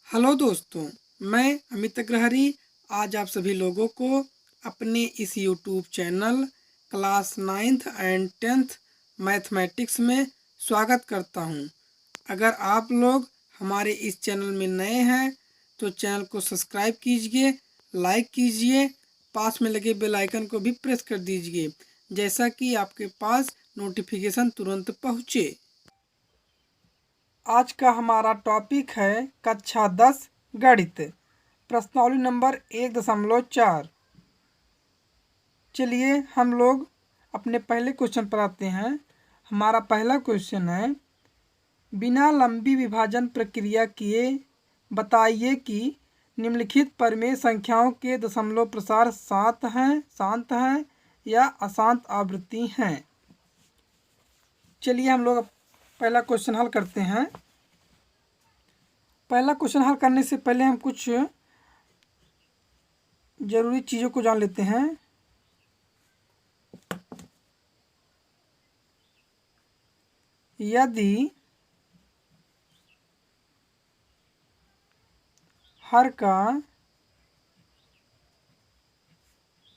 Hello दोस्तों, मैं अमित अग्रहरी आज आप सभी लोगों को अपने इस YouTube channel class 9th and 10th mathematics में स्वागत करता हूं। अगर आप लोग हमारे इस चैनल में नए हैं तो चैनल को सब्सक्राइब कीजिए, लाइक कीजिए, पास में लगे बेल आइकन को भी प्रेस कर दीजिए जैसा कि आपके पास नोटिफिकेशन तुरंत पहुँचे। आज का हमारा टॉपिक है कक्षा 10 गणित, प्रश्नावली नंबर 1.4। चलिए हम लोग अपने पहले क्वेश्चन पर आते हैं। हमारा पहला क्वेश्चन है, बिना लंबी विभाजन प्रक्रिया किए बताइए कि निम्नलिखित प्रमेय संख्याओं के दशमलव प्रसार शांत हैं या अशांत आवृत्ति हैं। चलिए हम लोग पहला क्वेश्चन हल करते हैं। पहला क्वेश्चन हल करने से पहले हम कुछ जरूरी चीज़ों को जान लेते हैं। यदि हर का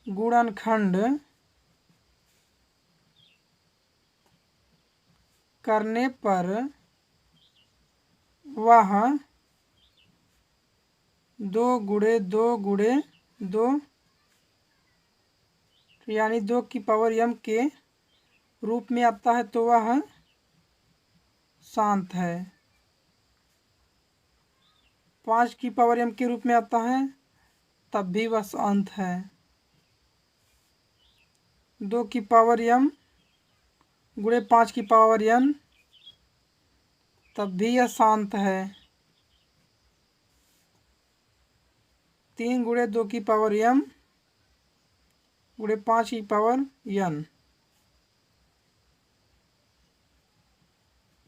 गुणनखंड करने पर वह 2 यानी 2 की पावर m के रूप में आता है तो वह शांत है। 5 की पावर m के रूप में आता है तब भी वह शांत है। 2 की पावर m गुणे 5 की पावर n तब भी यह शांत है। 3 गुणे 2 की पावर m गुणे 5 की पावर n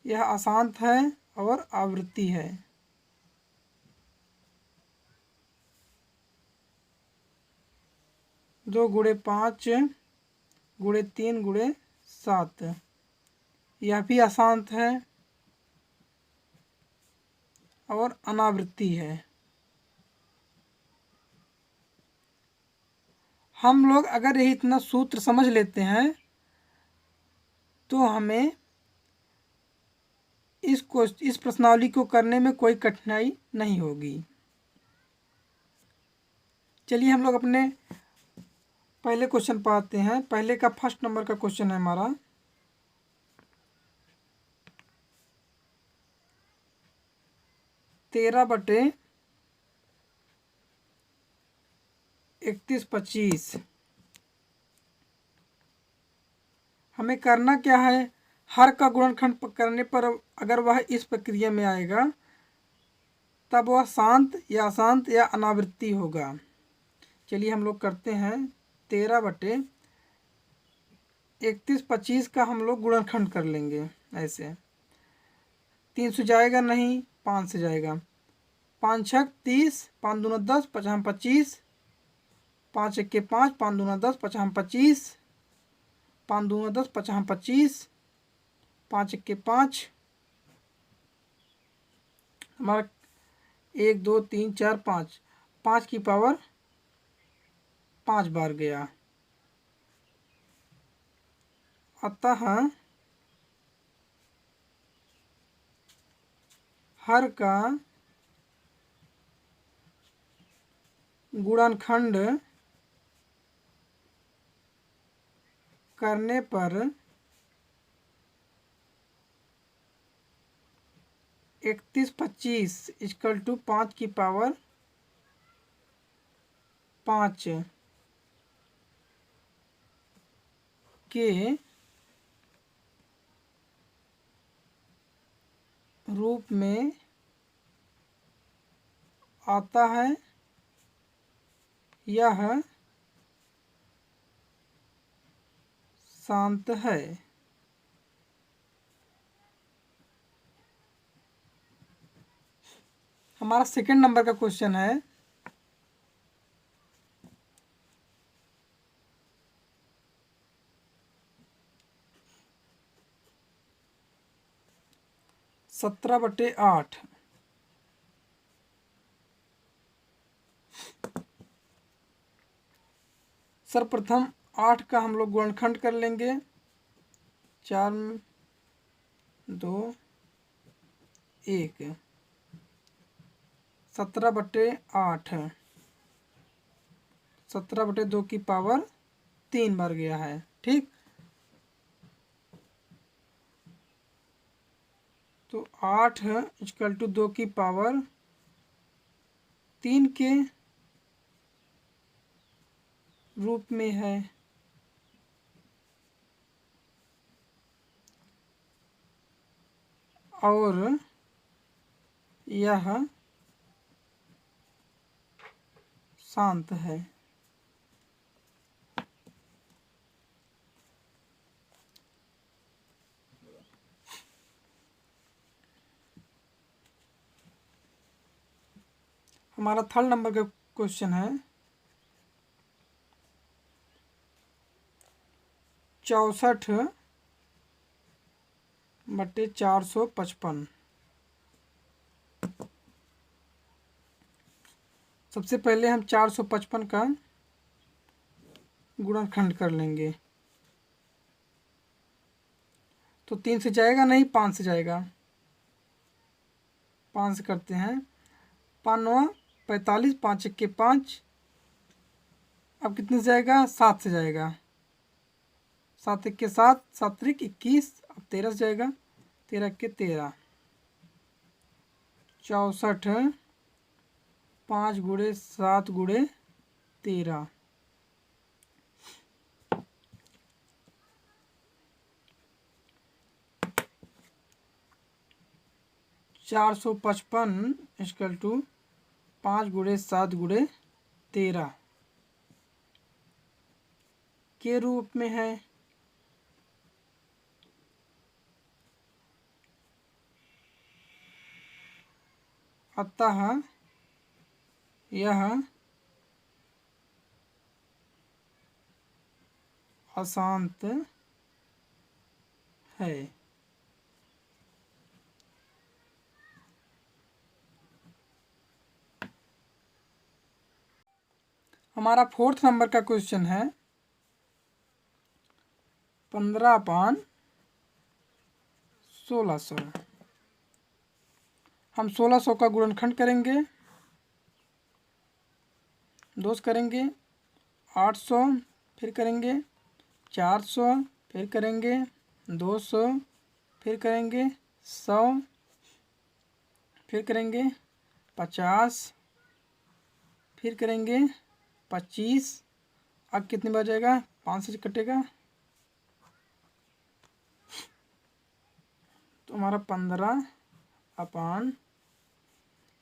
यह अशांत है और आवृत्ति है। 2 गुणे 5 गुणे 3 गुणे 7 यह भी अशांत है और अनावृत्ति है। हम लोग अगर यही इतना सूत्र समझ लेते हैं तो हमें इस प्रश्नावली को करने में कोई कठिनाई नहीं होगी। चलिए हम लोग अपने पहले क्वेश्चन पर आते हैं। पहले का फर्स्ट नंबर का क्वेश्चन है हमारा, तेरह बटे 31/25। हमें करना क्या है, हर का गुणनखंड करने पर अगर वह इस प्रक्रिया में आएगा तब वह शांत या अशांत या अनावृत्ति होगा। चलिए हम लोग करते हैं। 13 बटे 31/25 का हम लोग गुणनखंड कर लेंगे। ऐसे 3 से जाएगा नहीं, 5 से जाएगा। 5 छक 30, 5 दूना 10, 5 25, 5 1 के 5, 5 दूना 10, 5 25, 5 दूना 10, 5 25, 5 1 के 5, हमारा 1 2 3 4 5, 5 की पावर 5 बार गया। अतः हर का गुणनखंड करने पर 31/25 इक्वल टू 5 की पावर 5 के रूप में आता है। यह शांत है। हमारा सेकंड नंबर का क्वेश्चन है, सत्रह बटे 8। सर्वप्रथम 8 का हम लोग गुणनखंड कर लेंगे। 4 2 1 17/8 17/2 की पावर 3 बार गया है। ठीक, तो 8 इक्वल टू 2 की पावर 3 के रूप में है। और यह शांत है। हमारा थर्ड नंबर का क्वेश्चन है 64/455। सबसे पहले हम 455 का गुणनखंड कर लेंगे। तो 3 से जाएगा नहीं, 5 से जाएगा। 5 से करते हैं। 5 9 45, 5 1 5। अब कितने से जाएगा? 7 से जाएगा। 7 1 7, 7 3 21। अब 13 से जाएगा। 13 1 13। 64 5 गुणे 7 गुणे 13। 455 इक्वल टू 5 गुणे 7 गुणे 13 के रूप में है। अतः यह अशांत है। हमारा फोर्थ नंबर का क्वेश्चन है 15/1600। हम 1600 का गुणनखंड करेंगे, 2 से करेंगे, 800, फिर करेंगे 400, फिर करेंगे 200, फिर करेंगे 100, फिर करेंगे 50, फिर करेंगे 25। अब कितनी बार जाएगा? 5 से कटेगा तो हमारा 15/,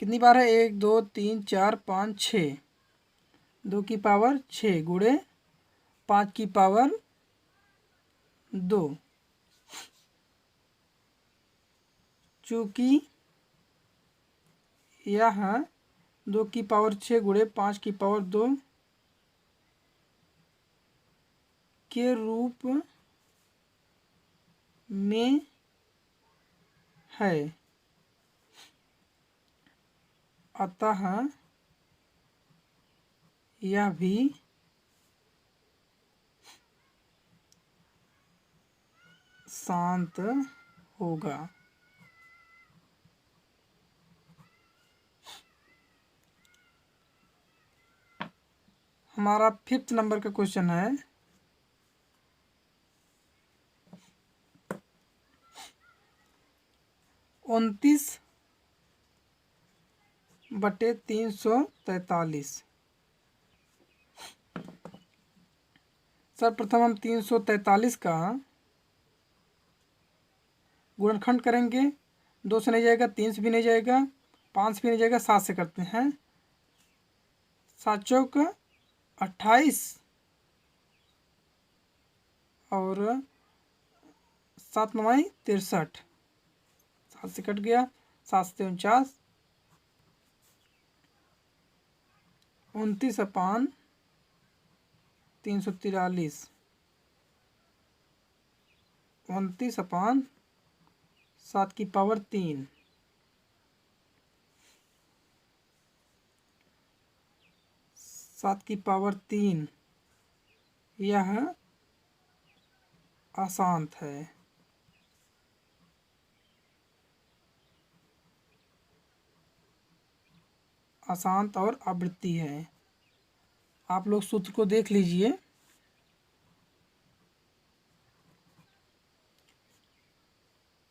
कितनी बार है? 1 2 3 4 5 6। 2 की पावर 6 गुणे 5 की पावर 2। चूँकि यह 2 की पावर 6 गुणे 5 की पावर 2 के रूप में है, अतः यह भी शांत होगा। हमारा फिफ्थ नंबर का क्वेश्चन है 29/343। सर्वप्रथम हम 343 का गुणनखंड करेंगे। 2 से नहीं जाएगा, 3 से भी नहीं जाएगा, 5 से भी नहीं जाएगा, 7 से करते हैं। 7 चौक 28 और 7 9 63। 7 से कट गया, 7 से 49। 29/343। 29/7 की पावर 3। 7 की पावर 3 यह अशांत है। अशांत और आवृत्ति है। आप लोग सूत्र को देख लीजिए।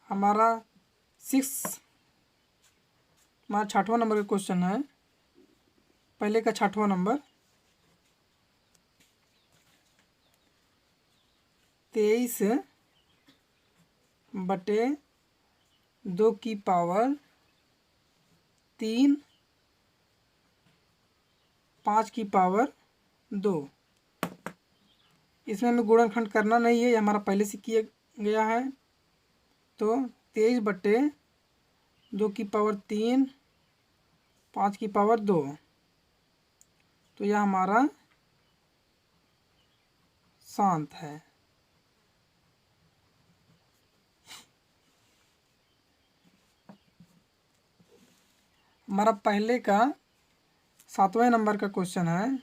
हमारा हमारा 6वां नंबर का क्वेश्चन है। पहले का 6वां नंबर 23/2 की पावर 3 5 की पावर 2। इसमें हमें गुणनखंड करना नहीं है, ये हमारा पहले से किया गया है। तो 23/2 की पावर 3 5 की पावर 2, तो यह हमारा शांत है। हमारा पहले का 7वें नंबर का क्वेश्चन है।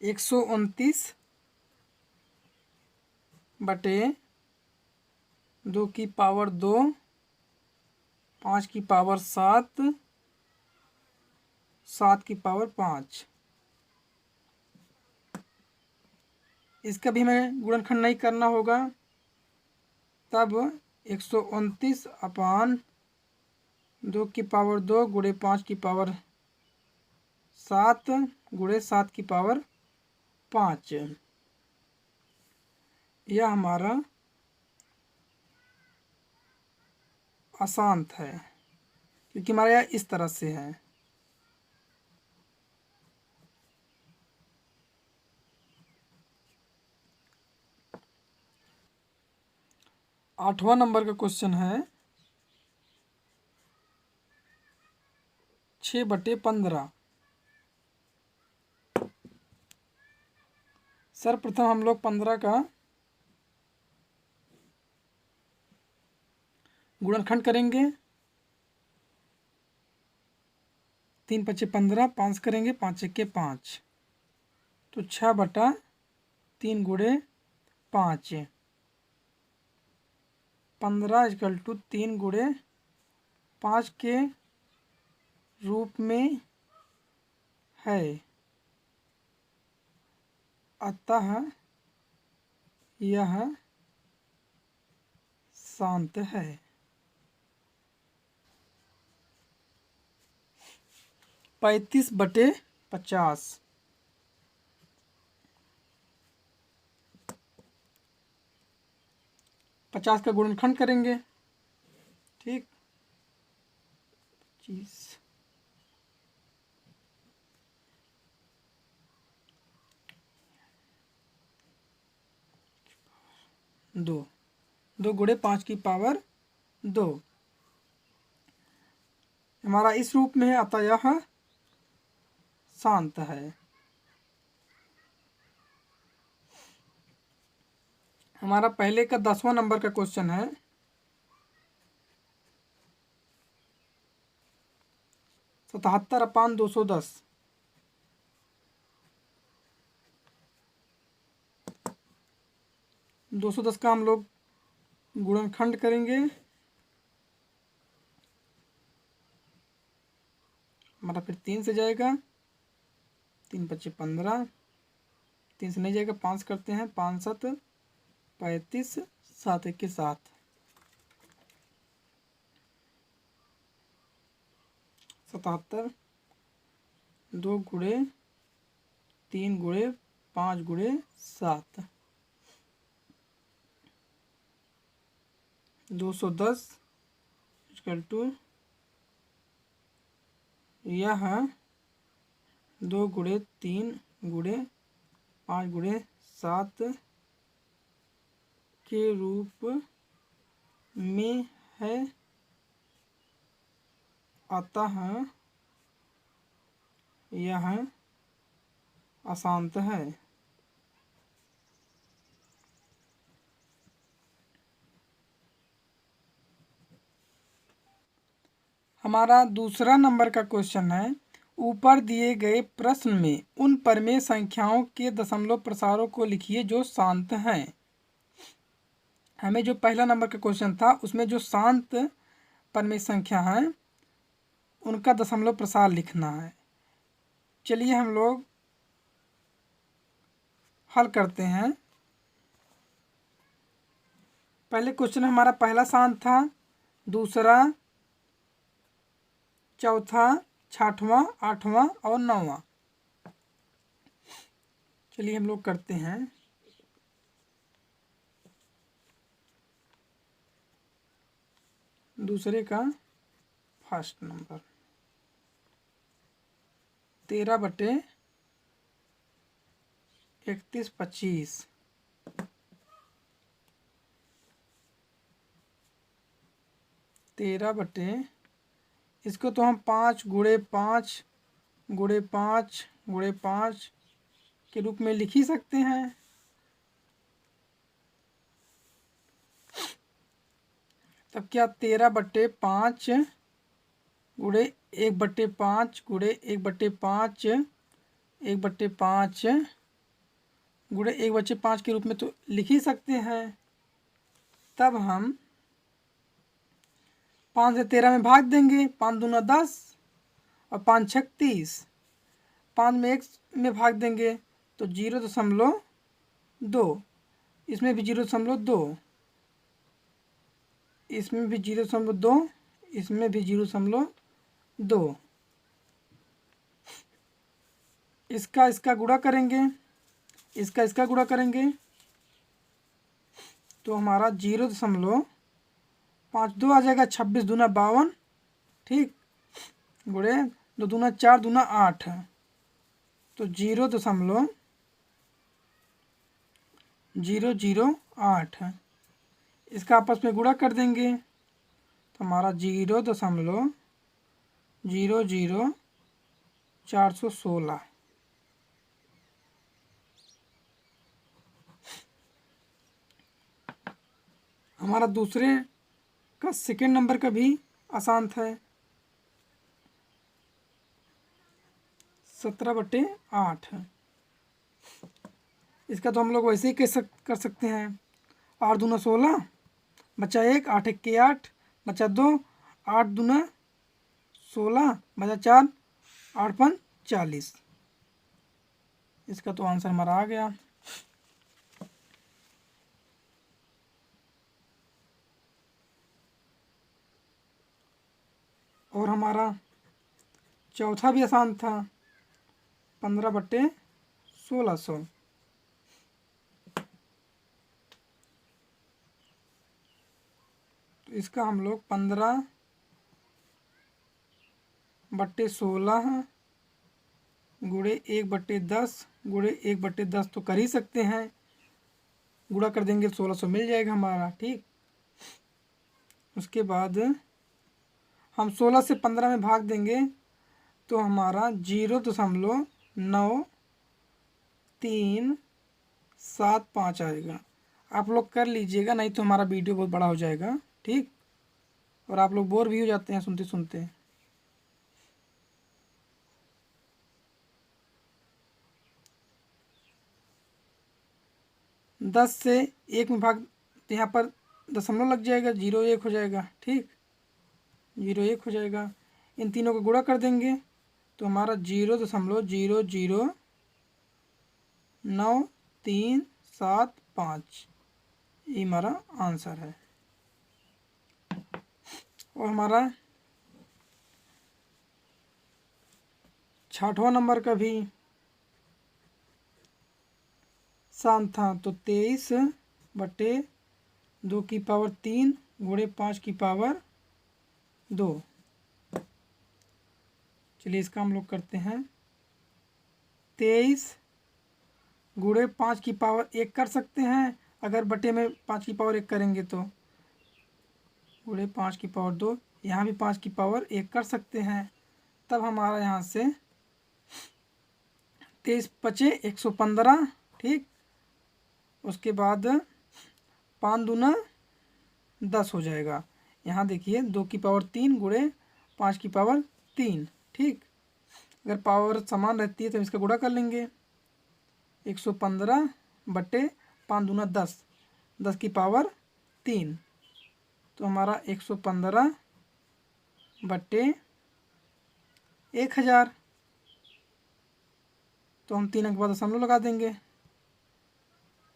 एक 129/2 की पावर 2 5 की पावर 7 7 की पावर 5। इसका भी हमें गुणनखंड नहीं करना होगा। तब 129/2 की पावर 2 गुणे 5 की पावर 7 गुणे 7 की पावर 5, यह हमारा अशांत है, क्योंकि हमारा यह इस तरह से है। आठवां नंबर का क्वेश्चन है 6/15। सर्वप्रथम हम लोग 15 का गुणनखंड करेंगे। 3 × 5 = 15, 5 करेंगे, 5 × 1 = 5, तो 6/3 गुणे 5। 15 = 3 गुणे 5 के रूप में है, अतः यह शांत है। 35/50। 50 का गुणनखंड करेंगे। ठीक, 25 2 गुणे 5 की पावर 2, हमारा इस रूप में है, अतः यह शांत है। हमारा पहले का 10वां नंबर का क्वेश्चन है। 77/210। 210 का हम लोग गुणनखंड करेंगे। हमारा फिर 3 से जाएगा। 3 × 5 = 15, 3 से नहीं जाएगा, 5 करते हैं, 5 × 7 = 35, 7 × 1 = 7, 77। 2 गुणे 3 गुणे 5 गुणे 7, 210 = यह 2 गुणे 3 गुणे 5 गुणे 7 के रूप में है, अतः यह अशांत है। हमारा दूसरा नंबर का क्वेश्चन है, ऊपर दिए गए प्रश्न में उन परमेय संख्याओं के दशमलव प्रसारों को लिखिए जो शांत हैं। हमें जो पहला नंबर का क्वेश्चन था उसमें जो शांत परमेय संख्या है उनका दशमलव प्रसार लिखना है। चलिए हम लोग हल करते हैं। पहले क्वेश्चन हमारा पहला शांत था, दूसरा, चौथा, छठवां, आठवां और नौवां। चलिए हम लोग करते हैं। दूसरे का फर्स्ट नंबर 13/3125। 13 इसको तो हम 5 × 5 × 5 × 5 के रूप में लिख ही सकते हैं। तब क्या 13/5 × 1/5 × 1/5 1/5 × 1/5 के रूप में तो लिख ही सकते हैं। तब हम 5 से 13 में भाग देंगे, 5 दूना 10 और 5 छक 30। 5 में 1 में भाग देंगे तो 0.2, इसमें भी 0.2, इसमें भी 0.2, इसमें भी 0.2। इसका गुणा करेंगे, इसका गुणा करेंगे तो हमारा 0.52 आ जाएगा। 26 दूना 52, ठीक, गुणे 2 दूना 4 दूना 8, तो 0.008। इसका आपस में गुणा कर देंगे तो हमारा 0.00416। हमारा दूसरे का सेकेंड नंबर का भी आसान था, 17/8। इसका तो हम लोग वैसे ही कर सकते हैं। 8 दूना 16, बचा 1, 8 1 के 8, बचा 2, 8 दूना 16, बचा 4, 8 5 40। इसका तो आंसर हमारा आ गया। और हमारा चौथा भी आसान था, 15/1600। तो इसका हम लोग 15/16 गुणे 1/10 गुणे 1/10 तो कर ही सकते हैं। गुणा कर देंगे 1600 मिल जाएगा हमारा, ठीक। उसके बाद हम 16 से 15 में भाग देंगे तो हमारा 0.9375 आएगा। आप लोग कर लीजिएगा, नहीं तो हमारा वीडियो बहुत बड़ा हो जाएगा, ठीक, और आप लोग बोर भी हो जाते हैं सुनते सुनते। दस से 1 में भाग, तो यहाँ पर दशमलव लग जाएगा, 0 1 हो जाएगा, ठीक, 0 1 हो जाएगा। इन तीनों को गुणा कर देंगे तो हमारा 0.0097375 ये हमारा आंसर है। और हमारा छठवां नंबर का भी आसान था, तो 23/2 गुणे 5/2। चलिए इसका हम लोग करते हैं। 23 गुणे 5/1 कर सकते हैं, अगर बटे में 5/1 करेंगे तो, गुणे 5/2, यहाँ भी 5/1 कर सकते हैं। तब हमारा यहाँ से 23 बचे 115, ठीक। उसके बाद 5 दूना 10 हो जाएगा। यहाँ देखिए 2/3 गुणे 5⁻3। ठीक, अगर पावर समान रहती है तो इसका गुणा कर लेंगे। 115 बटे 5 दूना 10, 10⁻3, तो हमारा 115 बटे 1000, तो हम 3 अंक बाद दशमलव लगा देंगे।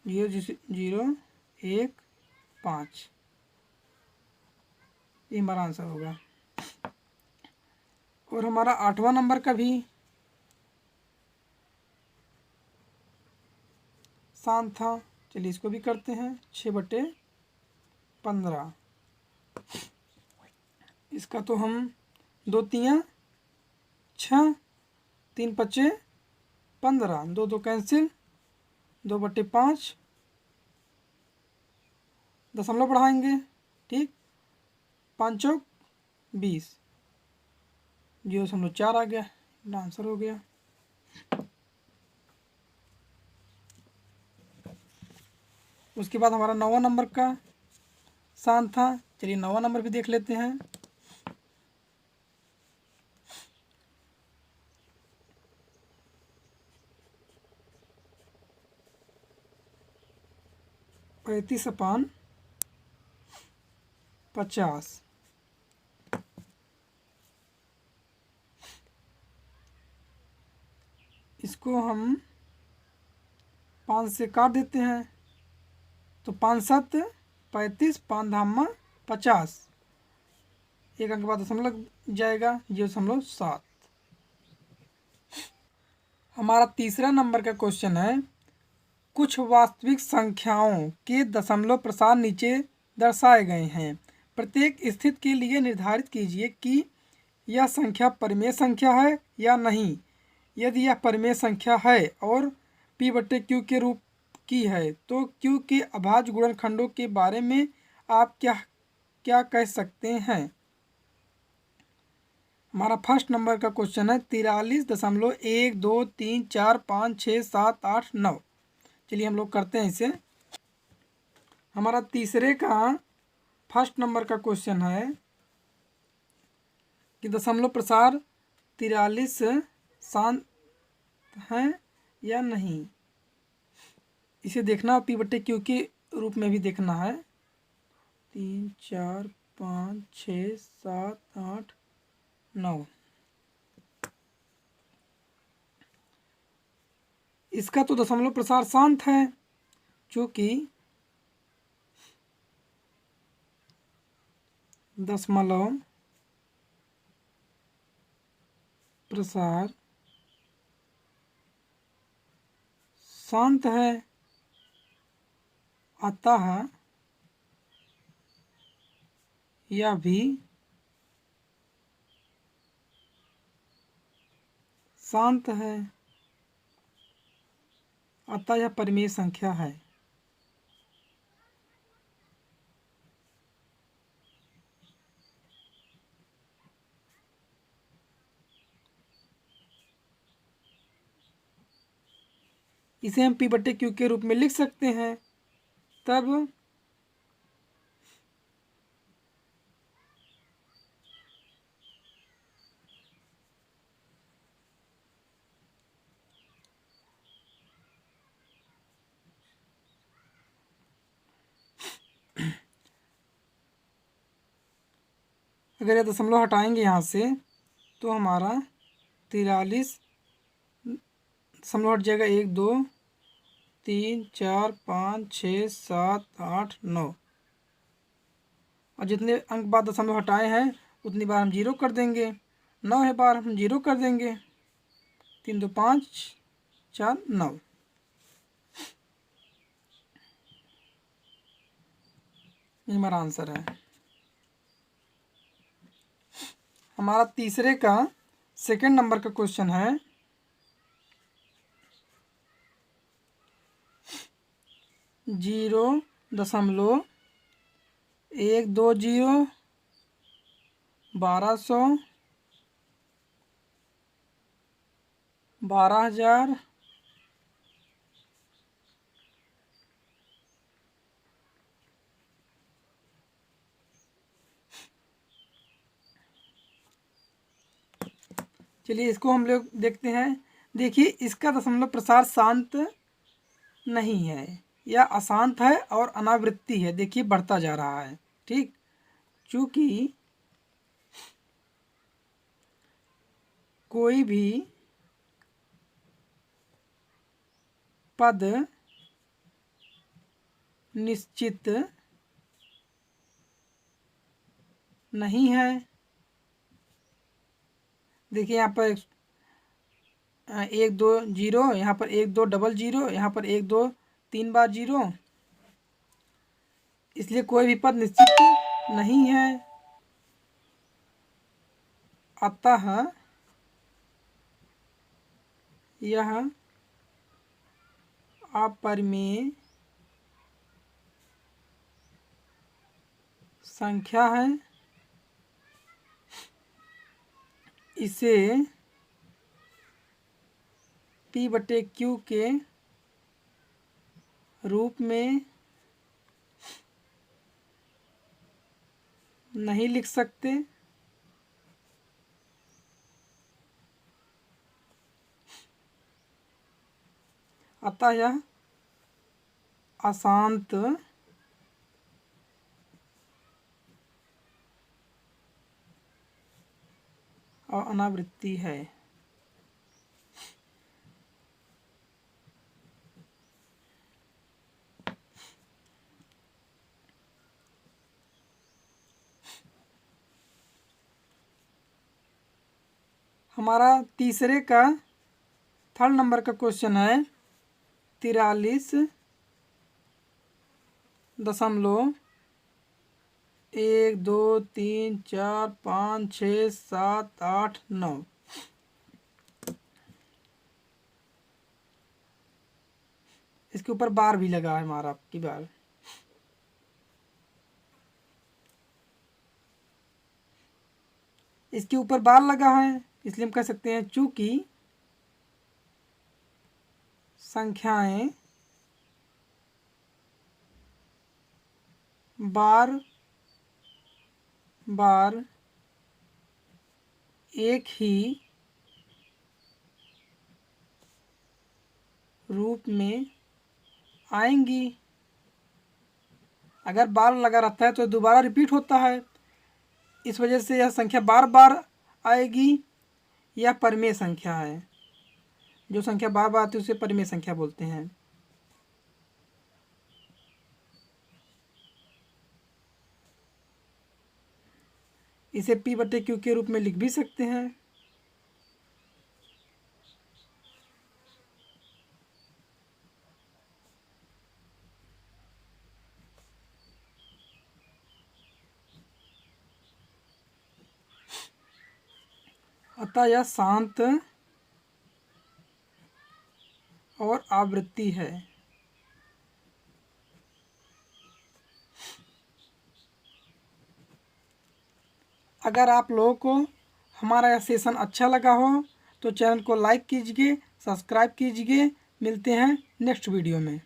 0.015, ये हमारा आंसर होगा। और हमारा 8वां नंबर का भी शांत था, चलिए इसको भी करते हैं। 6/15, इसका तो हम 2 तियाँ 6, 3 पचे 15, 2 2 कैंसिल, 2/5, दशमलव बढ़ाएंगे। ठीक, 5 चौक 20, 0.4 आ गया, आंसर हो गया। उसके बाद हमारा 9वां नंबर का शांत था, चलिए 9वां नंबर भी देख लेते हैं। (35/50), इसको हम 5 से काट देते हैं, तो 5 7 35, 5 धामा 50, 1 अंक बाद दशमलव जाएगा, 0.7। हमारा तीसरा नंबर का क्वेश्चन है, कुछ वास्तविक संख्याओं के दशमलव प्रसार नीचे दर्शाए गए हैं। प्रत्येक स्थिति के लिए निर्धारित कीजिए कि यह संख्या परिमेय संख्या है या नहीं। यदि यह परिमेय संख्या है और p/q के रूप की है तो q के अभाज्य गुणनखंडों के बारे में आप क्या कह सकते हैं। हमारा फर्स्ट नंबर का क्वेश्चन है 43.123456789। चलिए हम लोग करते हैं इसे। हमारा तीसरे का फर्स्ट नंबर का क्वेश्चन है कि दशमलव प्रसार 43 शांत है या नहीं। इसे देखना p/q के रूप में भी देखना है। 3 4 5 6 7 8 9, इसका तो दशमलव प्रसार शांत है, चूँकि दशमलव प्रसार शांत है, अतः यह भी शांत है, अतः यह परिमेय संख्या है। इसे हम p/q के रूप में लिख सकते हैं। तब अगर यह दशमलव हटाएंगे यहाँ से तो हमारा 43 दशमलव हट जाएगा, 1 2 3 4 5 6 7 8 9, और जितने अंक बाद दशमलव हटाए हैं उतनी बार हम 0 कर देंगे। 9 है बार हम 0 कर देंगे। 3 2 5 4 9, ये हमारा आंसर है। हमारा तीसरे का सेकंड नंबर का क्वेश्चन है 0.120 1200 12,000 , चलिए इसको हम लोग देखते हैं। देखिए इसका दशमलव प्रसार शांत नहीं है, या अशांत है और अनावृत्ति है। देखिए बढ़ता जा रहा है। ठीक, चूंकि कोई भी पद निश्चित नहीं है। देखिए यहाँ पर 1 2 0, यहाँ पर 1 2 डबल 0, यहाँ पर 1 2 3 बार 0, इसलिए कोई भी पद निश्चित नहीं है। अतः यह अपरिमेय संख्या है। इसे P/Q के रूप में नहीं लिख सकते। अतः यह अशांत और अनावृत्ति है। हमारा तीसरे का थर्ड नंबर का क्वेश्चन है 43.1 2 3 4 5 6 7 8 9। इसके ऊपर बार भी लगा है हमारा आपकी बार। इसके ऊपर बार लगा है, इसलिए हम कह सकते हैं चूंकि संख्याएं बार बार एक ही रूप में आएंगी। अगर बार लगा रहता है तो दोबारा रिपीट होता है, इस वजह से यह संख्या बार बार आएगी। यह परिमेय संख्या है। जो संख्या बार बार आती है उसे परिमेय संख्या बोलते हैं। इसे P/Q के रूप में लिख भी सकते हैं। अतः यह शांत और आवृत्ति है। अगर आप लोगों को हमारा यह सेशन अच्छा लगा हो तो चैनल को लाइक कीजिए, सब्सक्राइब कीजिए। मिलते हैं नेक्स्ट वीडियो में।